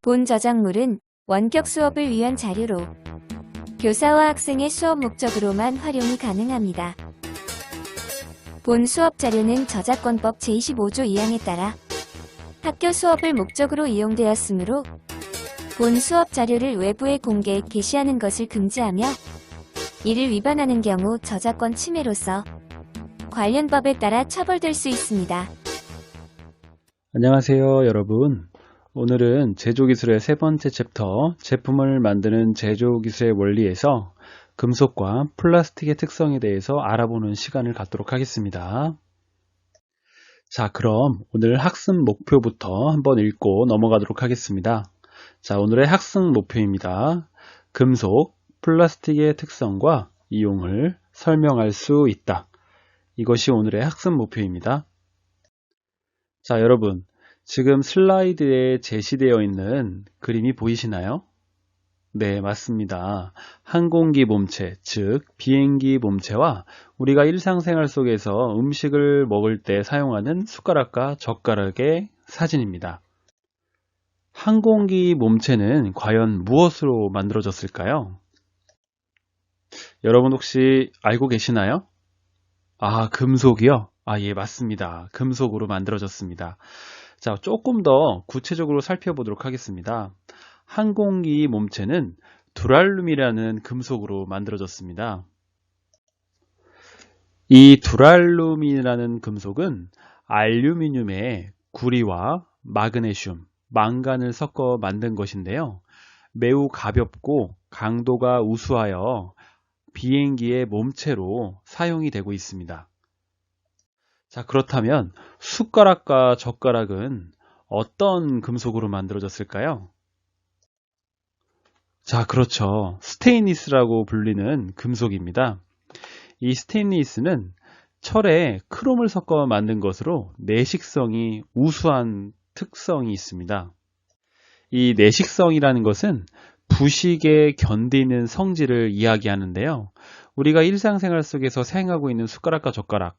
본 저작물은 원격 수업을 위한 자료로 교사와 학생의 수업 목적으로만 활용이 가능합니다. 본 수업 자료는 저작권법 제25조 2항에 따라 학교 수업을 목적으로 이용되었으므로 본 수업 자료를 외부에 공개, 게시하는 것을 금지하며 이를 위반하는 경우 저작권 침해로서 관련 법에 따라 처벌될 수 있습니다. 안녕하세요, 여러분. 오늘은 제조기술의 세 번째 챕터, 제품을 만드는 제조기술의 원리에서 금속과 플라스틱의 특성에 대해서 알아보는 시간을 갖도록 하겠습니다. 자, 그럼 오늘 학습 목표부터 한번 읽고 넘어가도록 하겠습니다. 자, 오늘의 학습 목표입니다. 금속, 플라스틱의 특성과 이용을 설명할 수 있다. 이것이 오늘의 학습 목표입니다. 자, 여러분, 지금 슬라이드에 제시되어 있는 그림이 보이시나요? 네, 맞습니다. 항공기 몸체, 즉 비행기 몸체와 우리가 일상생활 속에서 음식을 먹을 때 사용하는 숟가락과 젓가락의 사진입니다. 항공기 몸체는 과연 무엇으로 만들어졌을까요? 여러분 혹시 알고 계시나요? 아, 금속이요? 아, 예, 맞습니다. 금속으로 만들어졌습니다. 자, 조금 더 구체적으로 살펴보도록 하겠습니다. 항공기 몸체는 두랄룸이라는 금속으로 만들어졌습니다. 이 두랄룸이라는 금속은 알루미늄에 구리와 마그네슘, 망간을 섞어 만든 것인데요. 매우 가볍고 강도가 우수하여 비행기의 몸체로 사용이 되고 있습니다. 자, 그렇다면 숟가락과 젓가락은 어떤 금속으로 만들어졌을까요? 자, 그렇죠. 스테인리스라고 불리는 금속입니다. 이 스테인리스는 철에 크롬을 섞어 만든 것으로 내식성이 우수한 특성이 있습니다. 이 내식성이라는 것은 부식에 견디는 성질을 이야기하는데요. 우리가 일상생활 속에서 사용하고 있는 숟가락과 젓가락,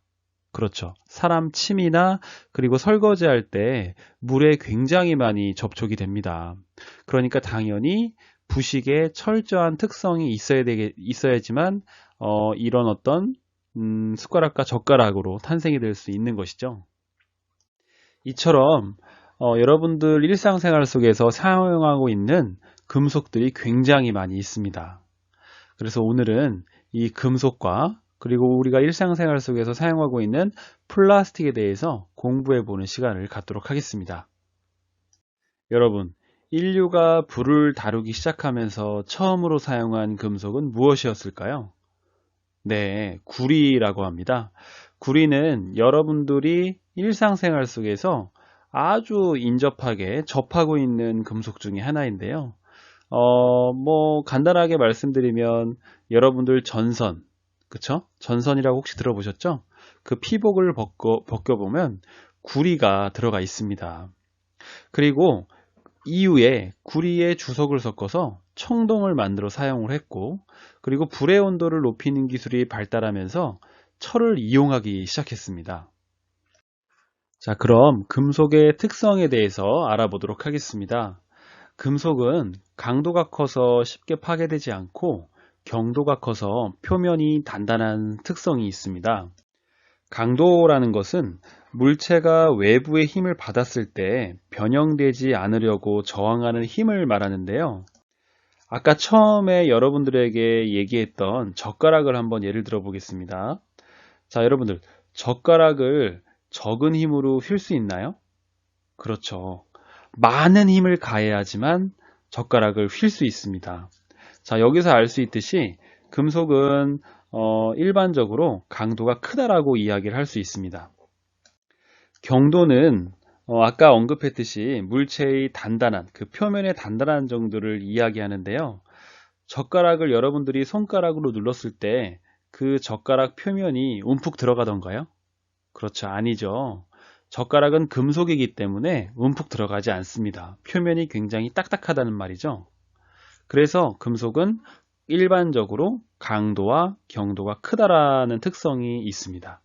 그렇죠. 사람 침이나 그리고 설거지할 때 물에 굉장히 많이 접촉이 됩니다. 그러니까 당연히 부식에 철저한 특성이 있어야지만 이런 어떤 숟가락과 젓가락으로 탄생이 될 수 있는 것이죠. 이처럼 여러분들 일상생활 속에서 사용하고 있는 금속들이 굉장히 많이 있습니다. 그래서 오늘은 이 금속과 그리고 우리가 일상생활 속에서 사용하고 있는 플라스틱에 대해서 공부해보는 시간을 갖도록 하겠습니다. 여러분, 인류가 불을 다루기 시작하면서 처음으로 사용한 금속은 무엇이었을까요? 네, 구리라고 합니다. 구리는 여러분들이 일상생활 속에서 아주 인접하게 접하고 있는 금속 중에 하나인데요. 간단하게 말씀드리면 여러분들 전선, 그쵸? 전선이라고 혹시 들어보셨죠? 그 피복을 벗겨보면 구리가 들어가 있습니다. 그리고 이후에 구리에 주석을 섞어서 청동을 만들어 사용을 했고, 그리고 불의 온도를 높이는 기술이 발달하면서 철을 이용하기 시작했습니다. 자, 그럼 금속의 특성에 대해서 알아보도록 하겠습니다. 금속은 강도가 커서 쉽게 파괴되지 않고 경도가 커서 표면이 단단한 특성이 있습니다. 강도라는 것은 물체가 외부의 힘을 받았을 때 변형되지 않으려고 저항하는 힘을 말하는데요. 아까 처음에 여러분들에게 얘기했던 젓가락을 한번 예를 들어 보겠습니다. 자, 여러분들, 젓가락을 적은 힘으로 휠 수 있나요? 그렇죠. 많은 힘을 가해야지만 젓가락을 휠 수 있습니다. 자, 여기서 알 수 있듯이 금속은 일반적으로 강도가 크다라고 이야기를 할 수 있습니다. 경도는 아까 언급했듯이 물체의 단단한, 그 표면의 단단한 정도를 이야기하는데요. 젓가락을 여러분들이 손가락으로 눌렀을 때 그 젓가락 표면이 움푹 들어가던가요? 그렇죠. 아니죠. 젓가락은 금속이기 때문에 움푹 들어가지 않습니다. 표면이 굉장히 딱딱하다는 말이죠. 그래서 금속은 일반적으로 강도와 경도가 크다라는 특성이 있습니다.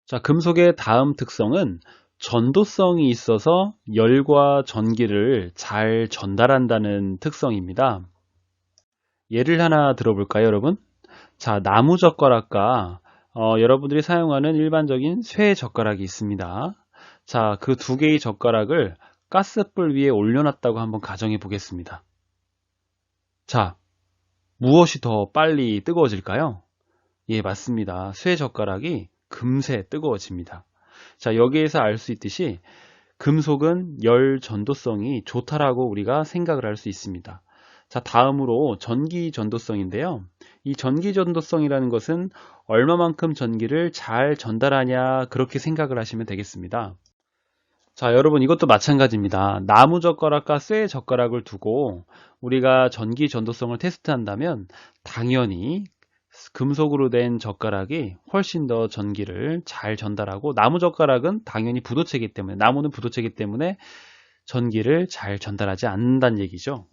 자, 금속의 다음 특성은 전도성이 있어서 열과 전기를 잘 전달한다는 특성입니다. 예를 하나 들어볼까요, 여러분? 자, 나무 젓가락과 여러분들이 사용하는 일반적인 쇠 젓가락이 있습니다. 자, 그 두 개의 젓가락을 가스불 위에 올려놨다고 한번 가정해 보겠습니다. 자, 무엇이 더 빨리 뜨거워질까요? 예, 맞습니다. 쇠 젓가락이 금세 뜨거워집니다. 자, 여기에서 알 수 있듯이 금속은 열 전도성이 좋다라고 우리가 생각을 할 수 있습니다. 자, 다음으로 전기 전도성인데요. 이 전기 전도성이라는 것은 얼마만큼 전기를 잘 전달하냐 그렇게 생각을 하시면 되겠습니다. 자, 여러분 이것도 마찬가지입니다. 나무 젓가락과 쇠 젓가락을 두고 우리가 전기 전도성을 테스트한다면 당연히 금속으로 된 젓가락이 훨씬 더 전기를 잘 전달하고 나무 젓가락은 당연히 부도체이기 때문에 나무는 부도체이기 때문에 전기를 잘 전달하지 않는다는 얘기죠.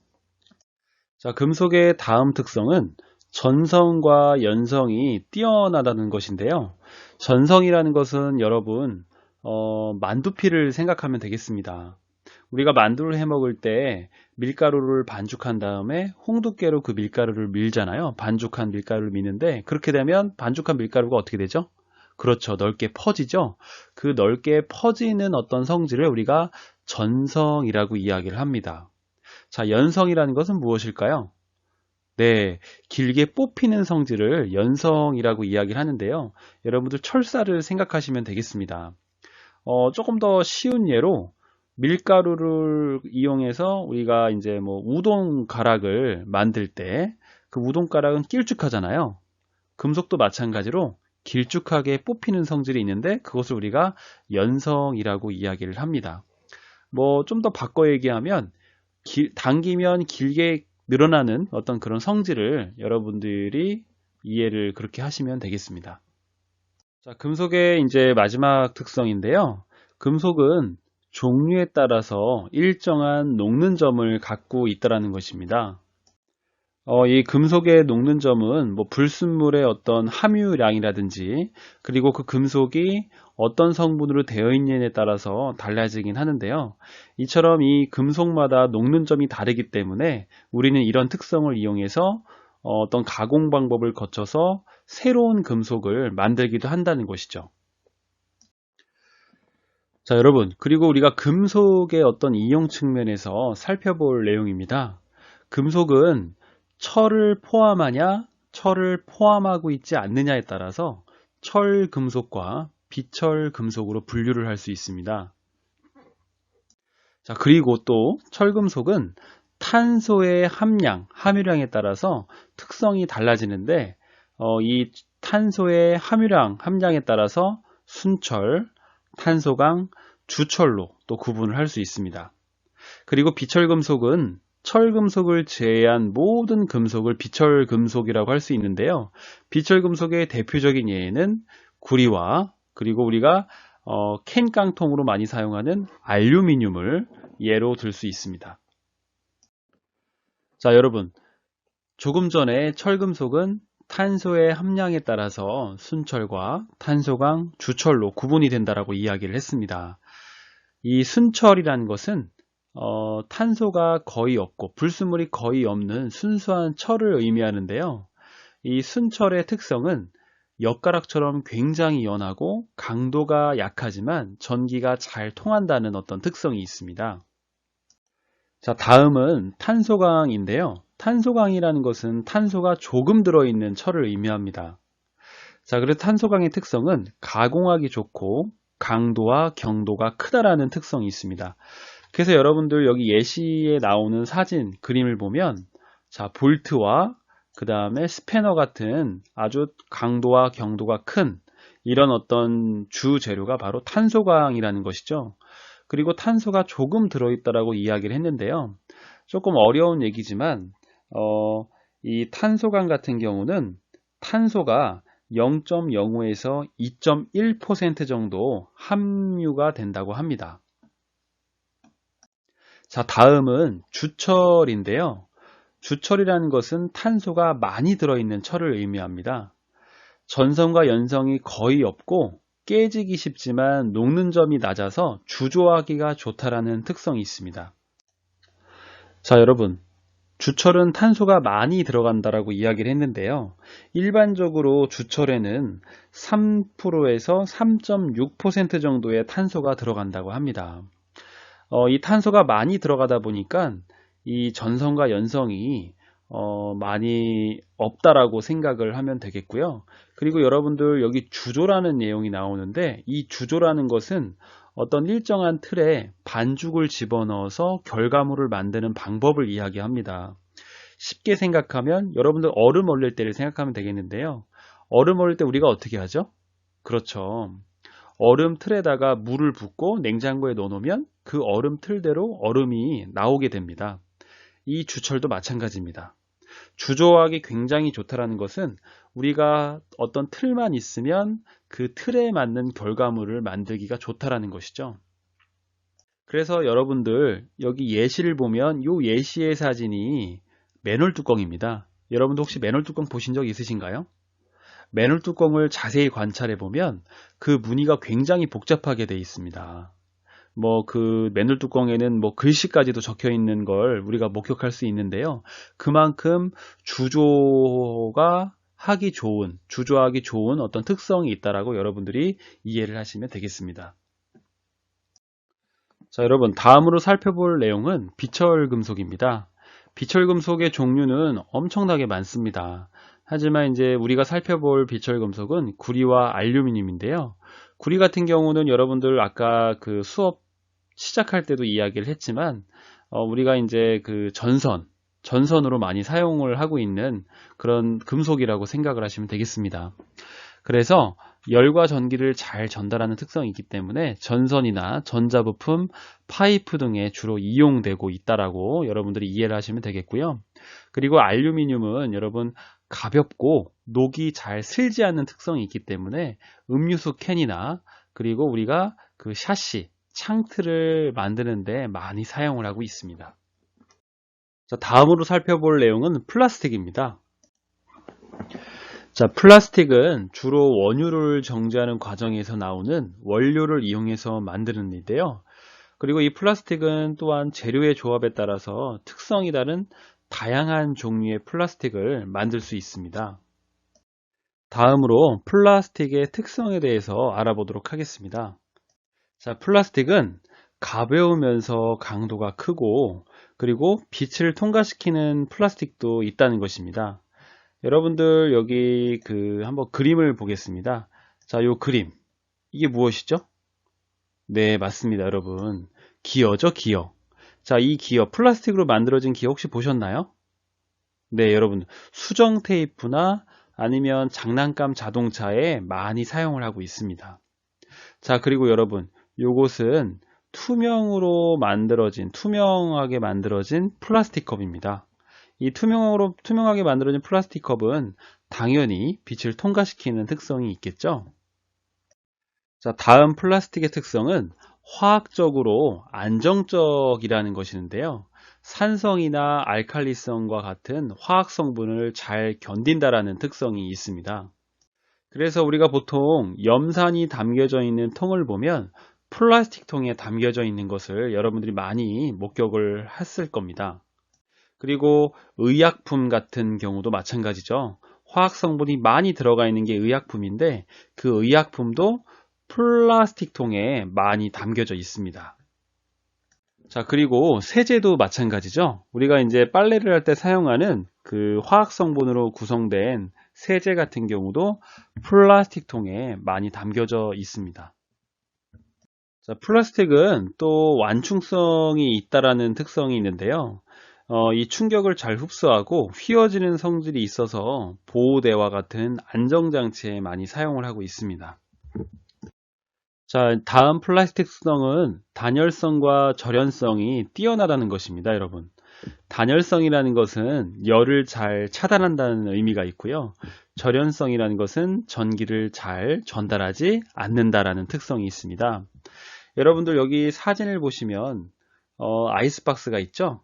자, 금속의 다음 특성은 전성과 연성이 뛰어나다는 것인데요. 전성이라는 것은 여러분 만두피를 생각하면 되겠습니다. 우리가 만두를 해 먹을 때 밀가루를 반죽한 다음에 홍두깨로 그 밀가루를 밀잖아요. 반죽한 밀가루를 미는데 그렇게 되면 반죽한 밀가루가 어떻게 되죠? 그렇죠. 넓게 퍼지죠. 그 넓게 퍼지는 어떤 성질을 우리가 전성이라고 이야기를 합니다. 자, 연성이라는 것은 무엇일까요? 네, 길게 뽑히는 성질을 연성이라고 이야기를 하는데요. 여러분들 철사를 생각하시면 되겠습니다. 조금 더 쉬운 예로 밀가루를 이용해서 우리가 이제 뭐 우동 가락을 만들 때 그 우동 가락은 길쭉하잖아요. 금속도 마찬가지로 길쭉하게 뽑히는 성질이 있는데 그것을 우리가 연성이라고 이야기를 합니다. 뭐 좀 더 바꿔 얘기하면 당기면 길게 늘어나는 어떤 그런 성질을 여러분들이 이해를 그렇게 하시면 되겠습니다. 자, 금속의 이제 마지막 특성인데요. 금속은 종류에 따라서 일정한 녹는 점을 갖고 있다는 것입니다. 이 금속의 녹는 점은 뭐 불순물의 어떤 함유량이라든지 그리고 그 금속이 어떤 성분으로 되어 있느냐에 따라서 달라지긴 하는데요. 이처럼 이 금속마다 녹는 점이 다르기 때문에 우리는 이런 특성을 이용해서 어떤 가공 방법을 거쳐서 새로운 금속을 만들기도 한다는 것이죠. 자, 여러분, 그리고 우리가 금속의 어떤 이용 측면에서 살펴볼 내용입니다. 금속은 철을 포함하냐, 철을 포함하고 있지 않느냐에 따라서 철금속과 비철금속으로 분류를 할 수 있습니다. 자, 그리고 또 철금속은 탄소의 함유량에 따라서 특성이 달라지는데 이 탄소의 함량에 따라서 순철, 탄소강, 주철로 또 구분을 할 수 있습니다. 그리고 비철금속은 철금속을 제외한 모든 금속을 비철금속이라고 할 수 있는데요. 비철금속의 대표적인 예는 구리와 그리고 우리가 캔 깡통으로 많이 사용하는 알루미늄을 예로 들 수 있습니다. 자, 여러분, 조금 전에 철금속은 탄소의 함량에 따라서 순철과 탄소강, 주철로 구분이 된다라고 이야기를 했습니다. 이 순철이라는 것은 탄소가 거의 없고 불순물이 거의 없는 순수한 철을 의미하는데요. 이 순철의 특성은 엿가락처럼 굉장히 연하고 강도가 약하지만 전기가 잘 통한다는 어떤 특성이 있습니다. 자, 다음은 탄소강인데요. 탄소강이라는 것은 탄소가 조금 들어있는 철을 의미합니다. 자, 그래서 탄소강의 특성은 가공하기 좋고 강도와 경도가 크다라는 특성이 있습니다. 그래서 여러분들 여기 예시에 나오는 사진, 그림을 보면 자, 볼트와 그 다음에 스패너 같은 아주 강도와 경도가 큰 이런 어떤 주 재료가 바로 탄소강이라는 것이죠. 그리고 탄소가 조금 들어있다라고 이야기를 했는데요. 조금 어려운 얘기지만 이 탄소강 같은 경우는 탄소가 0.05에서 2.1% 정도 함유가 된다고 합니다. 자, 다음은 주철인데요. 주철이라는 것은 탄소가 많이 들어있는 철을 의미합니다. 전성과 연성이 거의 없고 깨지기 쉽지만 녹는 점이 낮아서 주조하기가 좋다라는 특성이 있습니다. 자, 여러분, 주철은 탄소가 많이 들어간다라고 이야기를 했는데요. 일반적으로 주철에는 3%에서 3.6% 정도의 탄소가 들어간다고 합니다. 이 탄소가 많이 들어가다 보니까 이 전성과 연성이 많이 없다라고 생각을 하면 되겠고요. 그리고 여러분들 여기 주조라는 내용이 나오는데, 이 주조라는 것은 어떤 일정한 틀에 반죽을 집어넣어서 결과물을 만드는 방법을 이야기합니다. 쉽게 생각하면 여러분들 얼음 얼릴 때를 생각하면 되겠는데요. 얼음 얼릴 때 우리가 어떻게 하죠? 그렇죠. 얼음 틀에다가 물을 붓고 냉장고에 넣어놓으면 그 얼음 틀대로 얼음이 나오게 됩니다. 이 주철도 마찬가지입니다. 주조하기 굉장히 좋다라는 것은 우리가 어떤 틀만 있으면 그 틀에 맞는 결과물을 만들기가 좋다라는 것이죠. 그래서 여러분들 여기 예시를 보면 이 예시의 사진이 맨홀 뚜껑입니다. 여러분도 혹시 맨홀 뚜껑 보신 적 있으신가요? 맨홀 뚜껑을 자세히 관찰해 보면 그 무늬가 굉장히 복잡하게 되어 있습니다. 그 맨홀 뚜껑에는 글씨까지도 적혀 있는 걸 우리가 목격할 수 있는데요. 그만큼 주조하기 좋은 어떤 특성이 있다라고 여러분들이 이해를 하시면 되겠습니다. 자, 여러분, 다음으로 살펴볼 내용은 비철 금속입니다. 비철 금속의 종류는 엄청나게 많습니다. 하지만 이제 우리가 살펴볼 비철 금속은 구리와 알루미늄인데요. 구리 같은 경우는 여러분들 아까 그 수업 시작할 때도 이야기를 했지만 우리가 이제 그 전선으로 많이 사용을 하고 있는 그런 금속이라고 생각을 하시면 되겠습니다. 그래서 열과 전기를 잘 전달하는 특성이 있기 때문에 전선이나 전자부품, 파이프 등에 주로 이용되고 있다라고 여러분들이 이해를 하시면 되겠고요. 그리고 알루미늄은 여러분 가볍고 녹이 잘 슬지 않는 특성이 있기 때문에 음료수 캔이나 그리고 우리가 그 샤시, 창틀을 만드는데 많이 사용을 하고 있습니다. 자, 다음으로 살펴볼 내용은 플라스틱입니다. 자, 플라스틱은 주로 원유를 정제하는 과정에서 나오는 원료를 이용해서 만드는데요. 그리고 이 플라스틱은 또한 재료의 조합에 따라서 특성이 다른 다양한 종류의 플라스틱을 만들 수 있습니다. 다음으로 플라스틱의 특성에 대해서 알아보도록 하겠습니다. 자, 플라스틱은 가벼우면서 강도가 크고 그리고 빛을 통과시키는 플라스틱도 있다는 것입니다. 여러분들 여기 한번 그림을 보겠습니다. 자, 요 그림 이게 무엇이죠? 네, 맞습니다, 여러분. 기어죠, 기어. 자, 이 기어 플라스틱으로 만들어진 기어 혹시 보셨나요? 네, 여러분 수정 테이프나 아니면 장난감 자동차에 많이 사용을 하고 있습니다. 자, 그리고 여러분 요것은 투명하게 만들어진 플라스틱 컵입니다. 이 투명하게 만들어진 플라스틱 컵은 당연히 빛을 통과시키는 특성이 있겠죠. 자, 다음 플라스틱의 특성은 화학적으로 안정적이라는 것이는데요. 산성이나 알칼리성과 같은 화학 성분을 잘 견딘다라는 특성이 있습니다. 그래서 우리가 보통 염산이 담겨져 있는 통을 보면 플라스틱 통에 담겨져 있는 것을 여러분들이 많이 목격을 했을 겁니다. 그리고 의약품 같은 경우도 마찬가지죠. 화학 성분이 많이 들어가 있는 게 의약품인데 그 의약품도 플라스틱 통에 많이 담겨져 있습니다. 자, 그리고 세제도 마찬가지죠. 우리가 이제 빨래를 할 때 사용하는 그 화학 성분으로 구성된 세제 같은 경우도 플라스틱 통에 많이 담겨져 있습니다. 자, 플라스틱은 또 완충성이 있다라는 특성이 있는데요. 이 충격을 잘 흡수하고 휘어지는 성질이 있어서 보호대와 같은 안정장치에 많이 사용을 하고 있습니다. 자, 다음 플라스틱 특성은 단열성과 절연성이 뛰어나다는 것입니다, 여러분. 단열성이라는 것은 열을 잘 차단한다는 의미가 있고요. 절연성이라는 것은 전기를 잘 전달하지 않는다라는 특성이 있습니다. 여러분들 여기 사진을 보시면 아이스박스가 있죠?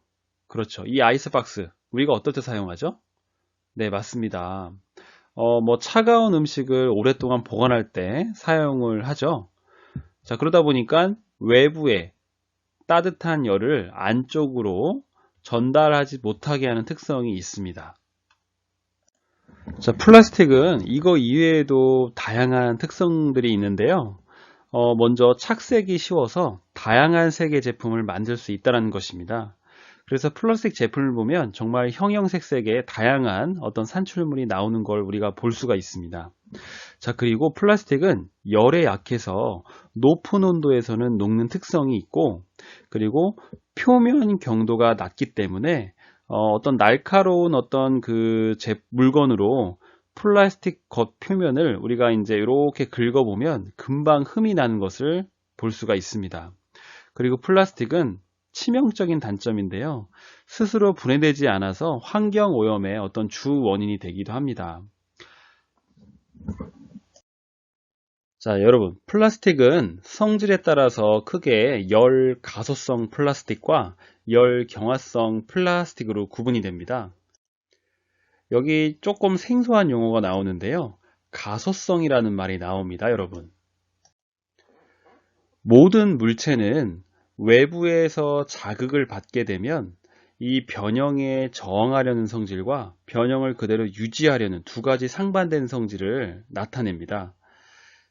그렇죠. 이 아이스박스 우리가 어떨 때 사용하죠? 네, 맞습니다. 뭐 차가운 음식을 오랫동안 보관할 때 사용을 하죠. 자, 그러다 보니까 외부에 따뜻한 열을 안쪽으로 전달하지 못하게 하는 특성이 있습니다. 자, 플라스틱은 이거 이외에도 다양한 특성들이 있는데요. 먼저 착색이 쉬워서 다양한 색의 제품을 만들 수 있다는 것입니다. 그래서 플라스틱 제품을 보면 정말 형형색색의 다양한 어떤 산출물이 나오는 걸 우리가 볼 수가 있습니다. 자, 그리고 플라스틱은 열에 약해서 높은 온도에서는 녹는 특성이 있고, 그리고 표면 경도가 낮기 때문에 어떤 날카로운 어떤 그 물건으로 플라스틱 겉 표면을 우리가 이제 이렇게 긁어보면 금방 흠이 나는 것을 볼 수가 있습니다. 그리고 플라스틱은 치명적인 단점인데요. 스스로 분해되지 않아서 환경 오염의 어떤 주 원인이 되기도 합니다. 자, 여러분, 플라스틱은 성질에 따라서 크게 열 가소성 플라스틱과 열 경화성 플라스틱으로 구분이 됩니다. 여기 조금 생소한 용어가 나오는데요. 가소성이라는 말이 나옵니다, 여러분. 모든 물체는 외부에서 자극을 받게 되면 이 변형에 저항하려는 성질과 변형을 그대로 유지하려는 두 가지 상반된 성질을 나타냅니다.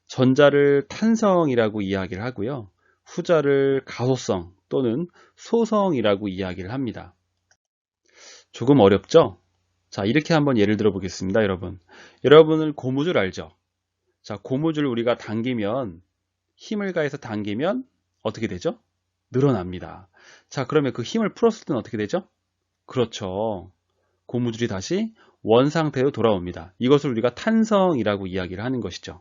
전자를 탄성이라고 이야기를 하고요. 후자를 가소성 또는 소성이라고 이야기를 합니다. 조금 어렵죠? 자, 이렇게 한번 예를 들어 보겠습니다, 여러분. 여러분은 고무줄 알죠? 자, 고무줄 우리가 당기면, 힘을 가해서 당기면 어떻게 되죠? 늘어납니다. 자, 그러면 그 힘을 풀었을 때는 어떻게 되죠? 그렇죠. 고무줄이 다시 원 상태로 돌아옵니다. 이것을 우리가 탄성이라고 이야기를 하는 것이죠.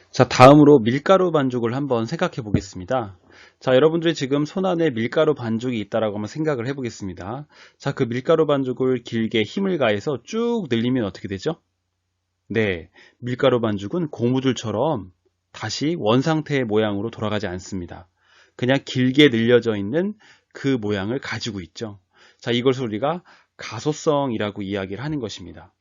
자, 다음으로 밀가루 반죽을 한번 생각해 보겠습니다. 자, 여러분들이 지금 손안에 밀가루 반죽이 있다라고 한번 생각을 해 보겠습니다. 자, 그 밀가루 반죽을 길게 힘을 가해서 쭉 늘리면 어떻게 되죠? 네, 밀가루 반죽은 고무줄처럼 다시 원상태의 모양으로 돌아가지 않습니다. 그냥 길게 늘려져 있는 그 모양을 가지고 있죠. 자, 이것을 우리가 가소성이라고 이야기를 하는 것입니다.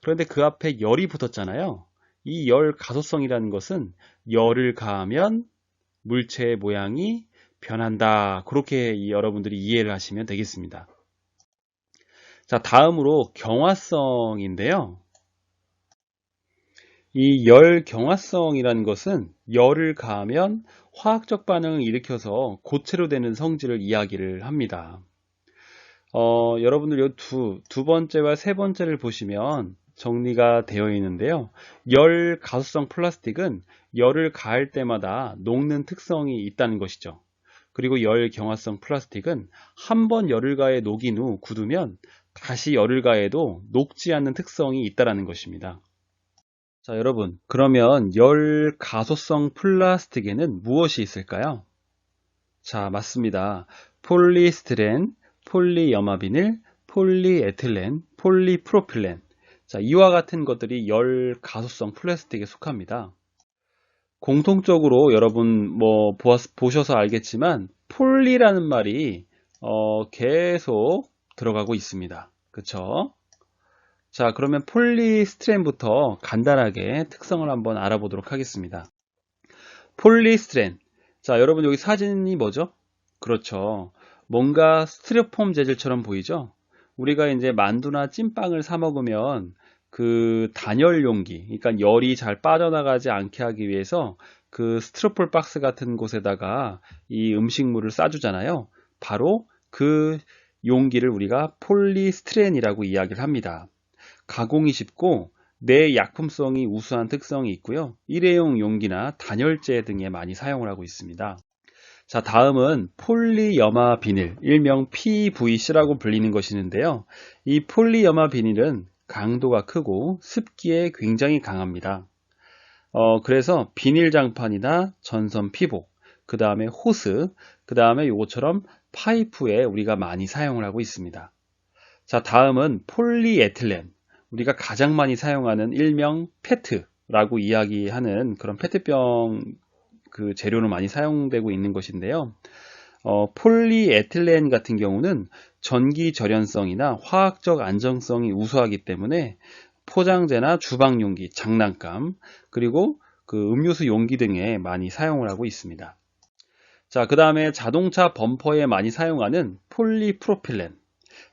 그런데 그 앞에 열이 붙었잖아요. 이 열 가소성이라는 것은 열을 가하면 물체의 모양이 변한다. 그렇게 여러분들이 이해를 하시면 되겠습니다. 자, 다음으로 경화성인데요. 이 열 경화성이라는 것은 열을 가하면 화학적 반응을 일으켜서 고체로 되는 성질을 이야기를 합니다. 여러분들 이 두 번째와 세 번째를 보시면 정리가 되어 있는데요. 열 가소성 플라스틱은 열을 가할 때마다 녹는 특성이 있다는 것이죠. 그리고 열 경화성 플라스틱은 한 번 열을 가해 녹인 후 굳으면 다시 열을 가해도 녹지 않는 특성이 있다는 것입니다. 자, 여러분, 그러면 열 가소성 플라스틱에는 무엇이 있을까요? 자, 맞습니다. 폴리스티렌, 폴리염화비닐, 폴리에틸렌, 폴리프로필렌. 자, 이와 같은 것들이 열 가소성 플라스틱에 속합니다. 공통적으로 여러분 보셔서 알겠지만 폴리라는 말이 계속 들어가고 있습니다. 그쵸? 자, 그러면 폴리스티렌부터 간단하게 특성을 한번 알아보도록 하겠습니다. 폴리스티렌. 자, 여러분 여기 사진이 뭐죠? 그렇죠. 뭔가 스티로폼 재질처럼 보이죠? 우리가 이제 만두나 찐빵을 사 먹으면 그 단열 용기, 그러니까 열이 잘 빠져나가지 않게 하기 위해서 그 스티로폴 박스 같은 곳에다가 이 음식물을 싸주잖아요. 바로 그 용기를 우리가 폴리스티렌이라고 이야기를 합니다. 가공이 쉽고 내약품성이 우수한 특성이 있고요. 일회용 용기나 단열재 등에 많이 사용을 하고 있습니다. 자, 다음은 폴리염화 비닐, 일명 PVC라고 불리는 것이 있는데요. 이 폴리염화 비닐은 강도가 크고 습기에 굉장히 강합니다. 그래서 비닐 장판이나 전선 피복, 그 다음에 호스, 그 다음에 요것처럼 파이프에 우리가 많이 사용을 하고 있습니다. 자, 다음은 폴리에틸렌. 우리가 가장 많이 사용하는 일명 페트라고 이야기하는 그런 페트병 그 재료로 많이 사용되고 있는 것인데요. 폴리에틸렌 같은 경우는 전기 절연성이나 화학적 안정성이 우수하기 때문에 포장재나 주방 용기, 장난감, 그리고 그 음료수 용기 등에 많이 사용을 하고 있습니다. 자, 그 다음에 자동차 범퍼에 많이 사용하는 폴리프로필렌.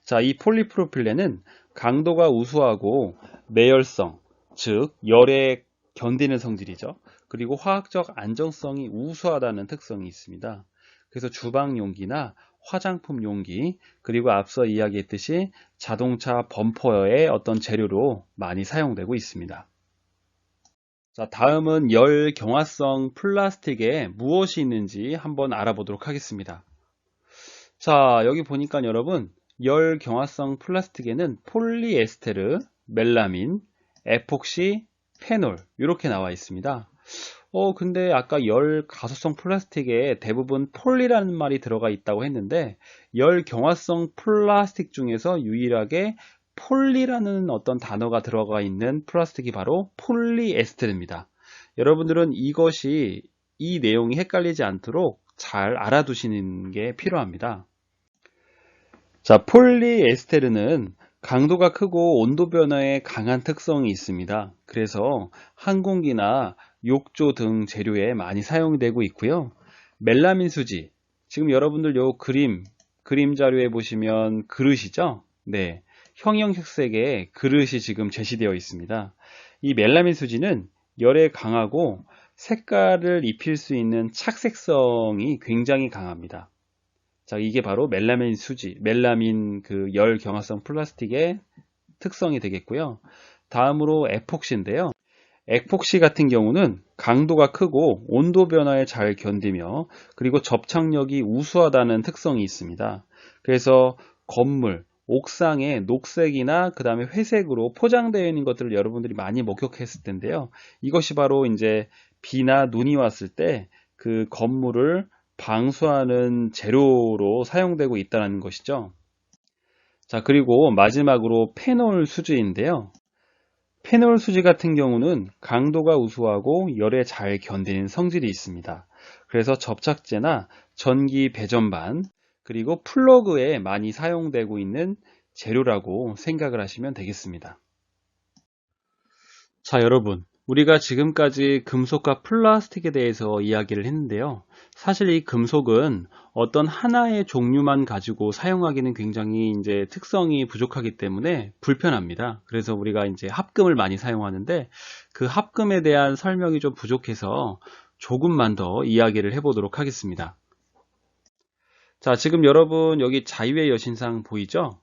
자, 이 폴리프로필렌은 강도가 우수하고 매열성, 즉 열에 견디는 성질이죠. 그리고 화학적 안정성이 우수하다는 특성이 있습니다. 그래서 주방 용기나 화장품 용기, 그리고 앞서 이야기했듯이 자동차 범퍼의 어떤 재료로 많이 사용되고 있습니다. 자, 다음은 열 경화성 플라스틱에 무엇이 있는지 한번 알아보도록 하겠습니다. 자, 여기 보니까 여러분, 열 경화성 플라스틱에는 폴리에스테르, 멜라민, 에폭시, 페놀 이렇게 나와 있습니다. 근데 아까 열 가소성 플라스틱에 대부분 폴리라는 말이 들어가 있다고 했는데 열 경화성 플라스틱 중에서 유일하게 폴리라는 어떤 단어가 들어가 있는 플라스틱이 바로 폴리에스테르입니다. 여러분들은 이 내용이 헷갈리지 않도록 잘 알아두시는 게 필요합니다. 자, 폴리에스테르는 강도가 크고 온도 변화에 강한 특성이 있습니다. 그래서 항공기나 욕조 등 재료에 많이 사용되고 있고요. 멜라민 수지, 지금 여러분들 요 그림 자료에 보시면 그릇이죠? 네, 형형색색의 그릇이 지금 제시되어 있습니다. 이 멜라민 수지는 열에 강하고 색깔을 입힐 수 있는 착색성이 굉장히 강합니다. 자, 이게 바로 멜라민 수지, 멜라민 그 열 경화성 플라스틱의 특성이 되겠고요. 다음으로 에폭시인데요. 에폭시 같은 경우는 강도가 크고 온도 변화에 잘 견디며 그리고 접착력이 우수하다는 특성이 있습니다. 그래서 건물, 옥상에 녹색이나 그 다음에 회색으로 포장되어 있는 것들을 여러분들이 많이 목격했을 텐데요. 이것이 바로 이제 비나 눈이 왔을 때 그 건물을 방수하는 재료로 사용되고 있다는 것이죠. 자, 그리고 마지막으로 페놀 수지인데요. 페놀 수지 같은 경우는 강도가 우수하고 열에 잘 견디는 성질이 있습니다. 그래서 접착제나 전기 배전반, 그리고 플러그에 많이 사용되고 있는 재료라고 생각을 하시면 되겠습니다. 자, 여러분, 우리가 지금까지 금속과 플라스틱에 대해서 이야기를 했는데요. 사실 이 금속은 어떤 하나의 종류만 가지고 사용하기는 굉장히 이제 특성이 부족하기 때문에 불편합니다. 그래서 우리가 이제 합금을 많이 사용하는데 그 합금에 대한 설명이 좀 부족해서 조금만 더 이야기를 해보도록 하겠습니다. 자, 지금 여러분 여기 자유의 여신상 보이죠?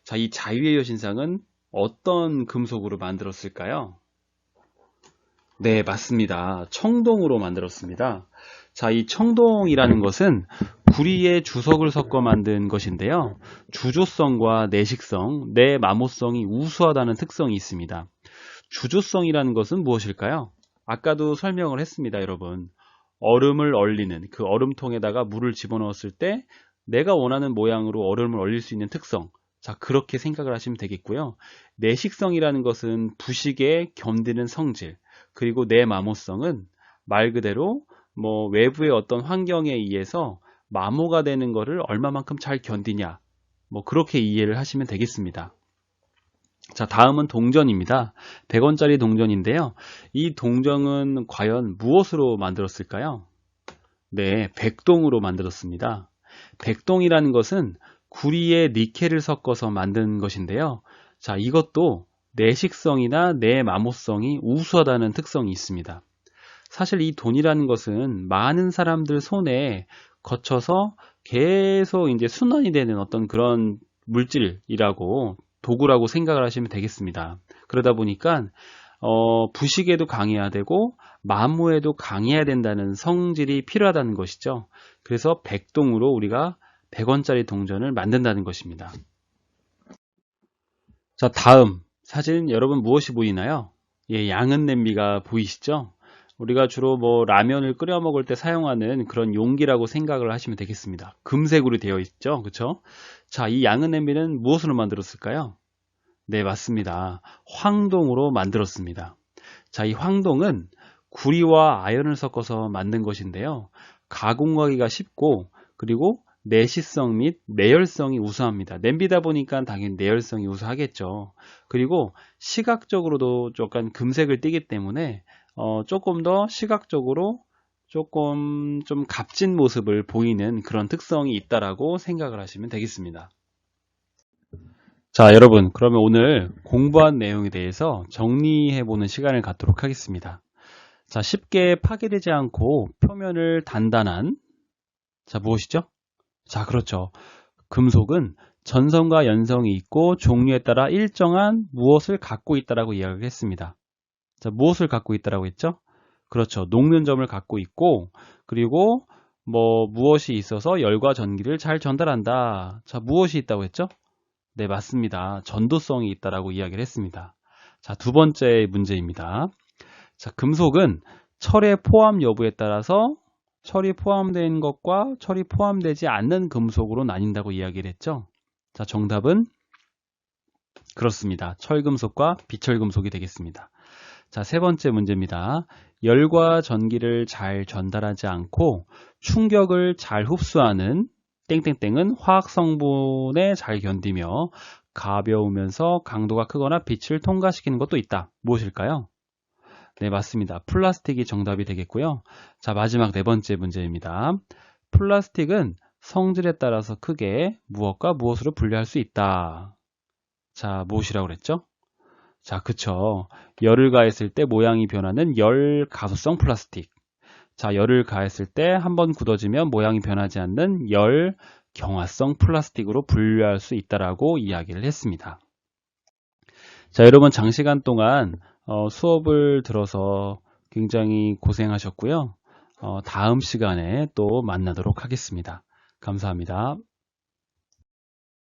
자, 이 자유의 여신상은 어떤 금속으로 만들었을까요? 네, 맞습니다. 청동으로 만들었습니다. 자, 이 청동이라는 것은 구리에 주석을 섞어 만든 것인데요. 주조성과 내식성, 내마모성이 우수하다는 특성이 있습니다. 주조성이라는 것은 무엇일까요? 아까도 설명을 했습니다, 여러분. 얼음을 얼리는 그 얼음통에다가 물을 집어넣었을 때 내가 원하는 모양으로 얼음을 얼릴 수 있는 특성. 자, 그렇게 생각을 하시면 되겠고요. 내식성이라는 것은 부식에 견디는 성질. 그리고 내마모성은 말 그대로 외부의 어떤 환경에 의해서 마모가 되는 것을 얼마만큼 잘 견디냐, 그렇게 이해를 하시면 되겠습니다. 자, 다음은 동전입니다. 100원짜리 동전인데요. 이 동전은 과연 무엇으로 만들었을까요? 네, 백동으로 만들었습니다. 백동이라는 것은 구리에 니켈을 섞어서 만든 것인데요. 자, 이것도 내식성이나 내마모성이 우수하다는 특성이 있습니다. 사실 이 돈이라는 것은 많은 사람들 손에 거쳐서 계속 이제 순환이 되는 어떤 그런 물질이라고 도구라고 생각을 하시면 되겠습니다. 그러다 보니까 부식에도 강해야 되고 마모에도 강해야 된다는 성질이 필요하다는 것이죠. 그래서 백동으로 우리가 100원짜리 동전을 만든다는 것입니다. 자, 다음 사진 여러분 무엇이 보이나요? 예, 양은 냄비가 보이시죠? 우리가 주로 라면을 끓여 먹을 때 사용하는 그런 용기라고 생각을 하시면 되겠습니다. 금색으로 되어 있죠, 그렇죠? 자, 이 양은 냄비는 무엇으로 만들었을까요? 네, 맞습니다. 황동으로 만들었습니다. 자, 이 황동은 구리와 아연을 섞어서 만든 것인데요. 가공하기가 쉽고 그리고 내시성 및 내열성이 우수합니다. 냄비다 보니까 당연히 내열성이 우수하겠죠. 그리고 시각적으로도 약간 금색을 띠기 때문에 조금 더 시각적으로 조금 좀 값진 모습을 보이는 그런 특성이 있다라고 생각을 하시면 되겠습니다. 자, 여러분, 그러면 오늘 공부한 내용에 대해서 정리해보는 시간을 갖도록 하겠습니다. 자, 쉽게 파괴되지 않고 표면을 단단한, 자, 무엇이죠? 자, 그렇죠. 금속은 전성과 연성이 있고 종류에 따라 일정한 무엇을 갖고 있다라고 이야기를 했습니다. 자, 무엇을 갖고 있다라고 했죠? 그렇죠. 녹는 점을 갖고 있고, 그리고 무엇이 있어서 열과 전기를 잘 전달한다. 자, 무엇이 있다고 했죠? 네, 맞습니다. 전도성이 있다라고 이야기를 했습니다. 자, 두 번째 문제입니다. 자, 금속은 철의 포함 여부에 따라서 철이 포함된 것과 철이 포함되지 않는 금속으로 나뉜다고 이야기를 했죠. 자, 정답은 그렇습니다. 철금속과 비철금속이 되겠습니다. 자, 세 번째 문제입니다. 열과 전기를 잘 전달하지 않고 충격을 잘 흡수하는 땡땡땡은 화학 성분에 잘 견디며 가벼우면서 강도가 크거나 빛을 통과시키는 것도 있다. 무엇일까요? 네, 맞습니다. 플라스틱이 정답이 되겠고요. 자, 마지막 네 번째 문제입니다. 플라스틱은 성질에 따라서 크게 무엇과 무엇으로 분류할 수 있다. 자, 무엇이라고 그랬죠? 자, 그쵸. 열을 가했을 때 모양이 변하는 열 가소성 플라스틱. 자, 열을 가했을 때 한번 굳어지면 모양이 변하지 않는 열 경화성 플라스틱으로 분류할 수 있다라고 이야기를 했습니다. 자, 여러분 장시간 동안 수업을 들어서 굉장히 고생하셨고요. 다음 시간에 또 만나도록 하겠습니다. 감사합니다.